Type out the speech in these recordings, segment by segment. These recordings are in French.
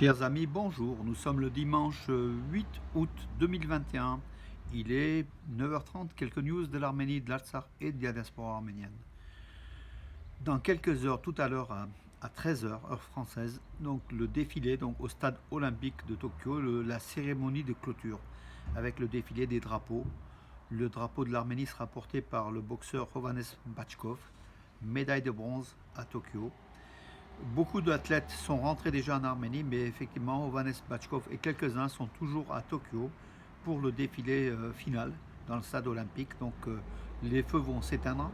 Chers amis, bonjour. Nous sommes le dimanche 8 août 2021. Il est 9h30. Quelques news de l'Arménie, de l'Artsakh et de la diaspora arménienne. Dans quelques heures, tout à l'heure à 13h, heure française, donc le défilé au stade olympique de Tokyo, la cérémonie de clôture avec le défilé des drapeaux. Le drapeau de l'Arménie sera porté par le boxeur Hovannes Bachkov, médaille de bronze à Tokyo. Beaucoup d'athlètes sont rentrés déjà en Arménie, mais effectivement, Hovannes Bachkov et quelques-uns sont toujours à Tokyo pour le défilé final dans le stade olympique. Donc les feux vont s'éteindre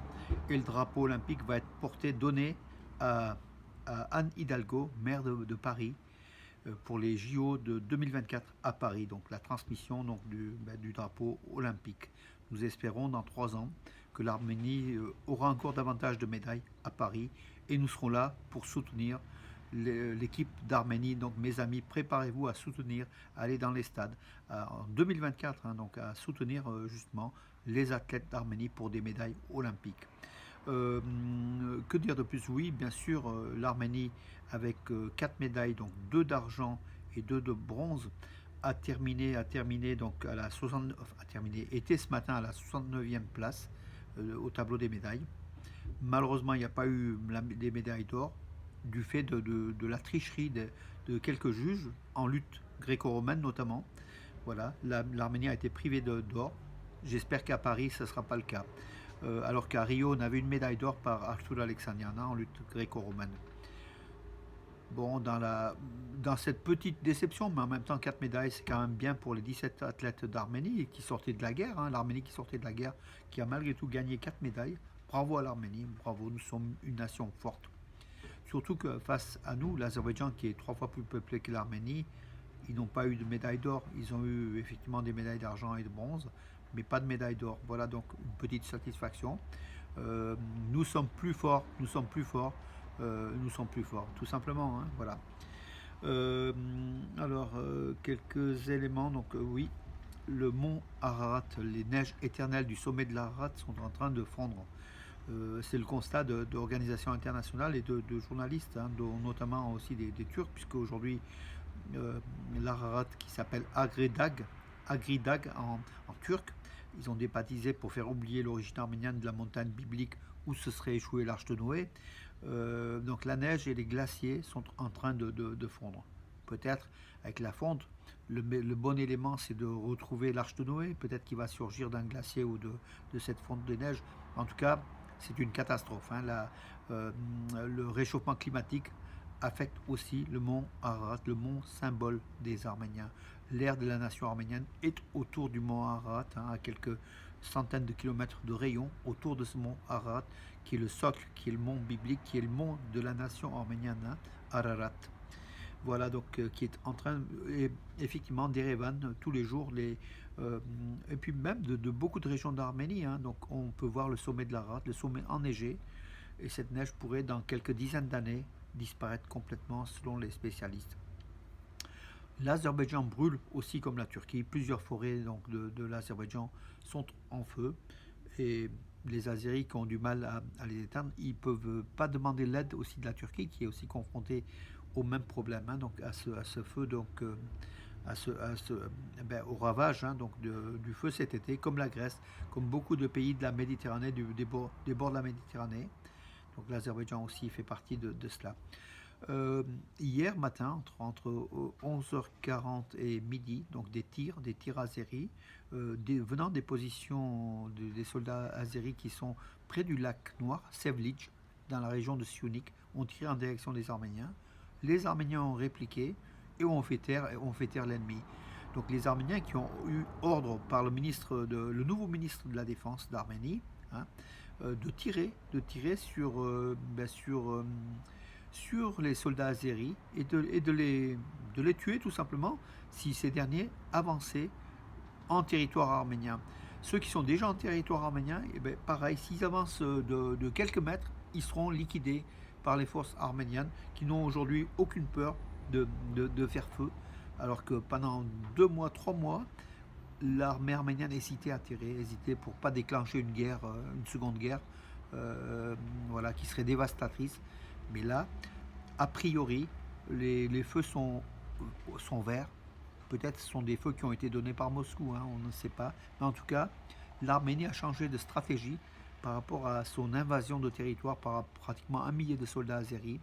et le drapeau olympique va être porté, donné à Anne Hidalgo, maire de Paris, pour les JO de 2024 à Paris. Donc la transmission du drapeau olympique. Nous espérons dans 3 ans que l'Arménie aura encore davantage de médailles à Paris et nous serons là pour soutenir l'équipe d'Arménie. Donc mes amis, préparez-vous à soutenir, à aller dans les stades en 2024, donc à soutenir justement les athlètes d'Arménie pour des médailles olympiques. Que dire de plus? Oui, bien sûr, l'Arménie avec 4 médailles, donc 2 d'argent et 2 de bronze, a terminé donc à la 60, a terminé, était ce matin à la 69e place au tableau des médailles. Malheureusement, il n'y a pas eu des médailles d'or du fait de la tricherie de quelques juges en lutte gréco-romaine notamment. Voilà, l'Arménie a été privée d'or. J'espère qu'à Paris, ce ne sera pas le cas. Alors qu'à Rio, on avait une médaille d'or par Arthur Alexandriana en lutte gréco-romaine. Bon, dans cette petite déception, mais en même temps, 4 médailles, c'est quand même bien pour les 17 athlètes d'Arménie qui sortaient de la guerre. L'Arménie qui sortait de la guerre, qui a malgré tout gagné 4 médailles. Bravo à l'Arménie, bravo, nous sommes une nation forte. Surtout que face à nous, l'Azerbaïdjan, qui est 3 fois plus peuplé que l'Arménie, ils n'ont pas eu de médaille d'or. Ils ont eu effectivement des médailles d'argent et de bronze, mais pas de médaille d'or. Voilà donc une petite satisfaction. Nous sommes plus forts, nous sommes plus forts, nous sommes plus forts, tout simplement. Voilà. Quelques éléments. Donc, oui, le mont Ararat, les neiges éternelles du sommet de l'Ararat sont en train de fondre. C'est le constat d'organisations internationales et de journalistes, dont notamment aussi des Turcs, puisque aujourd'hui l'Ararat qui s'appelle Agridag en turc, ils ont débaptisé pour faire oublier l'origine arménienne de la montagne biblique où se serait échouée l'arche de Noé. Donc la neige et les glaciers sont en train de fondre. Peut-être avec la fonte, le bon élément c'est de retrouver l'arche de Noé, peut-être qu'il va surgir d'un glacier ou de cette fonte de neige. En tout cas, c'est une catastrophe. Le réchauffement climatique affecte aussi le mont Ararat, le mont symbole des Arméniens. L'aire de la nation arménienne est autour du mont Ararat, à quelques centaines de kilomètres de rayon autour de ce mont Ararat, qui est le socle, qui est le mont biblique, qui est le mont de la nation arménienne, Ararat. Voilà, donc qui est en train, et effectivement, d'Erevan tous les jours, et puis même de beaucoup de régions d'Arménie. Donc on peut voir le sommet de l'Ararat, le sommet enneigé, et cette neige pourrait, dans quelques dizaines d'années, disparaître complètement selon les spécialistes. L'Azerbaïdjan brûle aussi comme la Turquie. Plusieurs forêts de l'Azerbaïdjan sont en feu et les Azéris qui ont du mal à les éteindre, ils ne peuvent pas demander l'aide aussi de la Turquie qui est aussi confrontée au même problème, donc à ce feu, donc au ravage du feu cet été, comme la Grèce, comme beaucoup de pays de la Méditerranée, des bords de la Méditerranée. Donc l'Azerbaïdjan aussi fait partie de cela. Hier matin, entre 11h40 et midi, donc des tirs azéris, venant des positions des soldats azéris qui sont près du lac Noir, Sevlij, dans la région de Syunik, ont tiré en direction des Arméniens. Les Arméniens ont répliqué et ont fait taire l'ennemi. Donc les Arméniens qui ont eu ordre par le nouveau ministre de la Défense d'Arménie, de tirer sur les soldats azéris et de les tuer tout simplement si ces derniers avançaient en territoire arménien. Ceux qui sont déjà en territoire arménien, pareil, s'ils avancent de quelques mètres, ils seront liquidés par les forces arméniennes qui n'ont aujourd'hui aucune peur de faire feu, alors que pendant 2 mois, 3 mois, l'armée arménienne hésitait à tirer, hésitait pour ne pas déclencher une seconde guerre, qui serait dévastatrice. Mais là, a priori, les feux sont sont verts. Peut-être ce sont des feux qui ont été donnés par Moscou, hein, on ne sait pas. Mais en tout cas, l'Arménie a changé de stratégie par rapport à son invasion de territoire par pratiquement 1 millier de soldats azéris,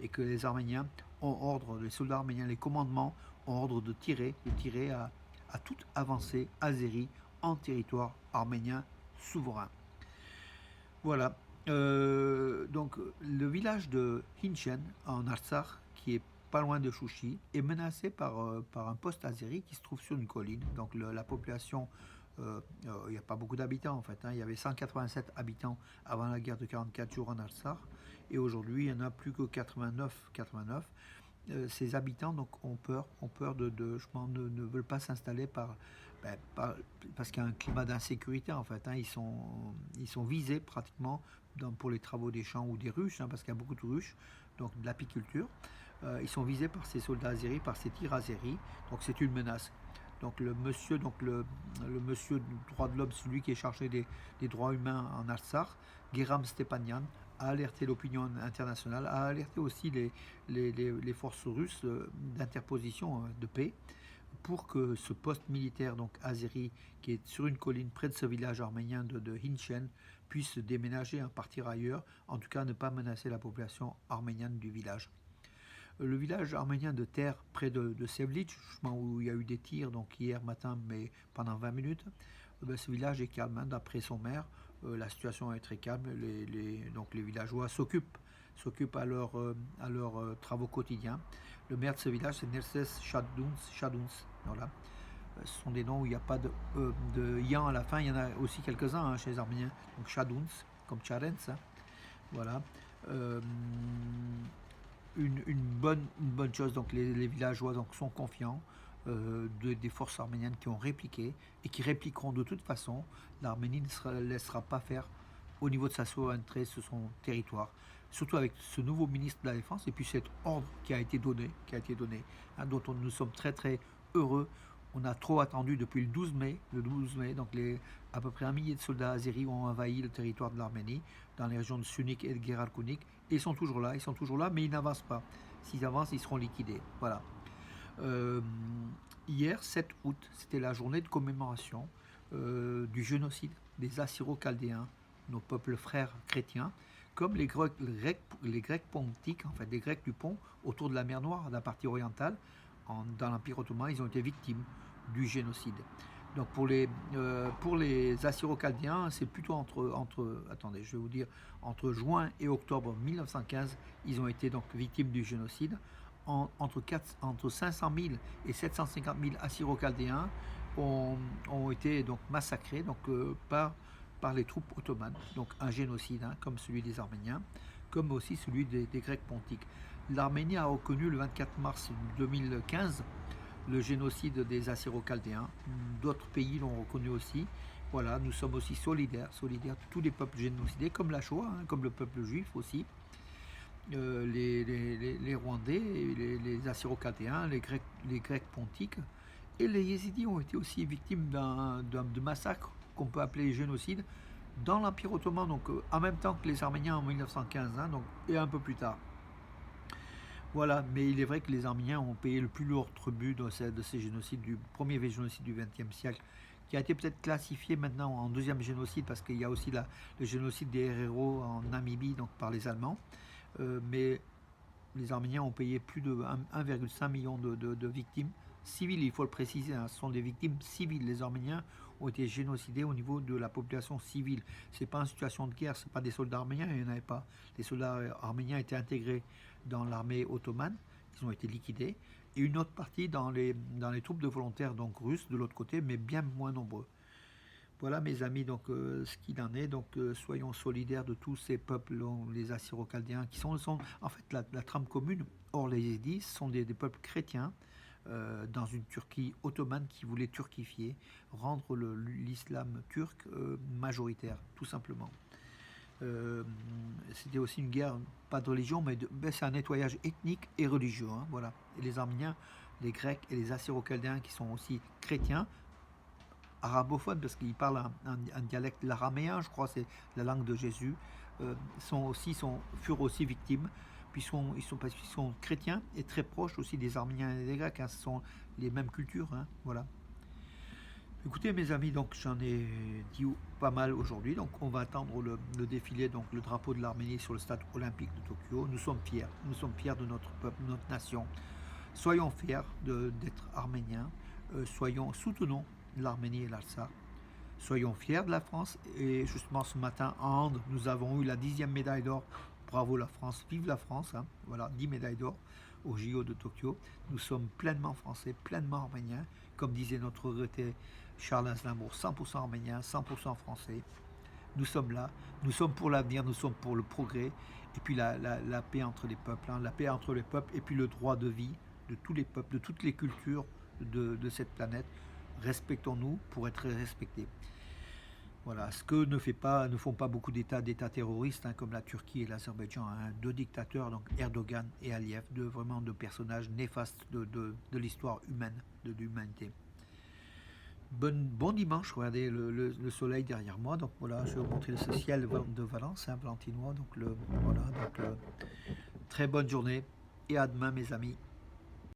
et que les Arméniens ont ordre, les soldats arméniens, les commandements ont ordre de tirer à toute avancée azérie en territoire arménien souverain. Voilà. Donc le village de Hinchen en Artsakh, qui est pas loin de Chouchi, est menacé par un poste azéri qui se trouve sur une colline. Donc la population, il n'y a pas beaucoup d'habitants en fait, hein. Il y avait 187 habitants avant la guerre de 44 jours en Artsakh, et aujourd'hui il n'y en a plus que 89. Ces habitants donc ont peur ne veulent pas s'installer parce qu'il y a un climat d'insécurité en fait, hein. Ils sont visés pratiquement pour les travaux des champs ou des ruches, hein, parce qu'il y a beaucoup de ruches, donc de l'apiculture. Ils sont visés par ces soldats azéris, par ces tirs azéris, donc c'est une menace. Donc le monsieur du droit de l'homme, celui qui est chargé des droits humains en Artsakh, Geram Stepanian, a alerté l'opinion internationale, a alerté aussi les forces russes d'interposition de paix, pour que ce poste militaire donc azéri, qui est sur une colline près de ce village arménien de Hinchen, puisse déménager, partir ailleurs, en tout cas ne pas menacer la population arménienne du village. Le village arménien de Terre, près de Sevlitch, où il y a eu des tirs donc hier matin, mais pendant 20 minutes, ce village est calme, hein, d'après son maire. La situation est très calme. Donc les villageois s'occupent à leurs travaux quotidiens. Le maire de ce village, c'est Nerses Shaduns. Voilà. Ce sont des noms où il n'y a pas de yan à la fin. Il y en a aussi quelques-uns, hein, chez les Arméniens. Donc Shaduns, comme Tcharens. Hein. Voilà. Une bonne chose. Donc les villageois donc, sont confiants des forces arméniennes qui ont répliqué et qui répliqueront de toute façon. L'Arménie ne laissera pas faire au niveau de sa souveraineté sur son territoire, surtout avec ce nouveau ministre de la Défense et puis cet ordre qui a été donné, hein, dont nous sommes très très heureux. On a trop attendu depuis le 12 mai. Donc à peu près 1 millier de soldats azéris ont envahi le territoire de l'Arménie, dans les régions de Sunik et de Geralkunik, et ils sont toujours là, mais ils n'avancent pas. S'ils avancent, ils seront liquidés. Voilà. Hier, 7 août, c'était la journée de commémoration du génocide des Assyro-Chaldéens, nos peuples frères chrétiens, comme les Grecs pontiques, en fait, des Grecs du Pont, autour de la mer Noire, de la partie orientale, dans l'Empire ottoman, ils ont été victimes du génocide. Donc pour les Assyro-Chaldéens, c'est plutôt entre juin et octobre 1915, ils ont été donc victimes du génocide. Entre 500 000 et 750 000 Assyro-Chaldéens ont été donc massacrés par les troupes ottomanes. Donc un génocide, hein, comme celui des Arméniens, comme aussi celui des Grecs pontiques. L'Arménie a reconnu le 24 mars 2015 le génocide des Assyro-Chaldéens. D'autres pays l'ont reconnu aussi. Voilà, nous sommes aussi solidaires de tous les peuples génocidés, comme la Shoah, hein, comme le peuple juif aussi. Les Rwandais, les Assyro-Chaldéens, les Grecs pontiques et les Yézidis ont été aussi victimes de massacres qu'on peut appeler génocide dans l'Empire ottoman, donc en même temps que les Arméniens en 1915, hein, donc, et un peu plus tard. Voilà, mais il est vrai que les Arméniens ont payé le plus lourd tribut de ces génocides, du premier génocide du XXe siècle, qui a été peut-être classifié maintenant en deuxième génocide, parce qu'il y a aussi le génocide des Herero en Namibie, donc par les Allemands. Mais les Arméniens ont payé plus de 1,5 million de victimes civiles, il faut le préciser, hein, ce sont des victimes civiles. Les Arméniens ont été génocidés au niveau de la population civile. Ce n'est pas en situation de guerre, ce n'est pas des soldats arméniens, il n'y en avait pas. Les soldats arméniens étaient intégrés dans l'armée ottomane, ils ont été liquidés, et une autre partie dans les troupes de volontaires donc russes de l'autre côté, mais bien moins nombreux. Voilà mes amis, donc ce qu'il en est. Donc soyons solidaires de tous ces peuples, les Assyro-Chaldéens, qui sont en fait la trame commune. Or les Yézidis sont des peuples chrétiens dans une Turquie ottomane qui voulait turquifier, rendre l'islam turc majoritaire, tout simplement. C'était aussi une guerre, pas de religion, mais c'est un nettoyage ethnique et religieux. Hein, voilà. Et les Arméniens, les Grecs et les Assyro-Chaldéens, qui sont aussi chrétiens, arabophones, parce qu'ils parlent un dialecte, l'araméen, je crois, c'est la langue de Jésus, furent aussi victimes, puis parce qu'ils sont chrétiens et très proches aussi des Arméniens et des Grecs, hein, ce sont les mêmes cultures, hein, voilà. Écoutez mes amis, donc j'en ai dit pas mal aujourd'hui, donc on va attendre le défilé, donc le drapeau de l'Arménie sur le stade olympique de Tokyo. Nous sommes fiers de notre peuple, de notre nation. Soyons fiers d'être arméniens, soutenons l'Arménie et l'Artsakh. Soyons fiers de la France. Et justement ce matin en hand, nous avons eu la 10e médaille d'or. Bravo la France, vive la France, hein. Voilà, 10 médailles d'or au JO de Tokyo. Nous sommes pleinement français, pleinement arméniens. Comme disait notre regretté Charles Aznavour, 100% arménien, 100% français. Nous sommes là, nous sommes pour l'avenir, nous sommes pour le progrès. Et puis la paix entre les peuples, hein, la paix entre les peuples et puis le droit de vie de tous les peuples, de toutes les cultures de cette planète. Respectons-nous pour être respectés. Voilà, ce que ne font pas beaucoup d'États terroristes, hein, comme la Turquie et l'Azerbaïdjan, hein, deux dictateurs, donc Erdogan et Aliyev, vraiment deux personnages néfastes de l'histoire humaine, de l'humanité. Bon dimanche, regardez le soleil derrière moi, donc voilà, je vais vous montrer ce ciel de Valence, hein, valentinois, donc voilà, donc très bonne journée et à demain mes amis.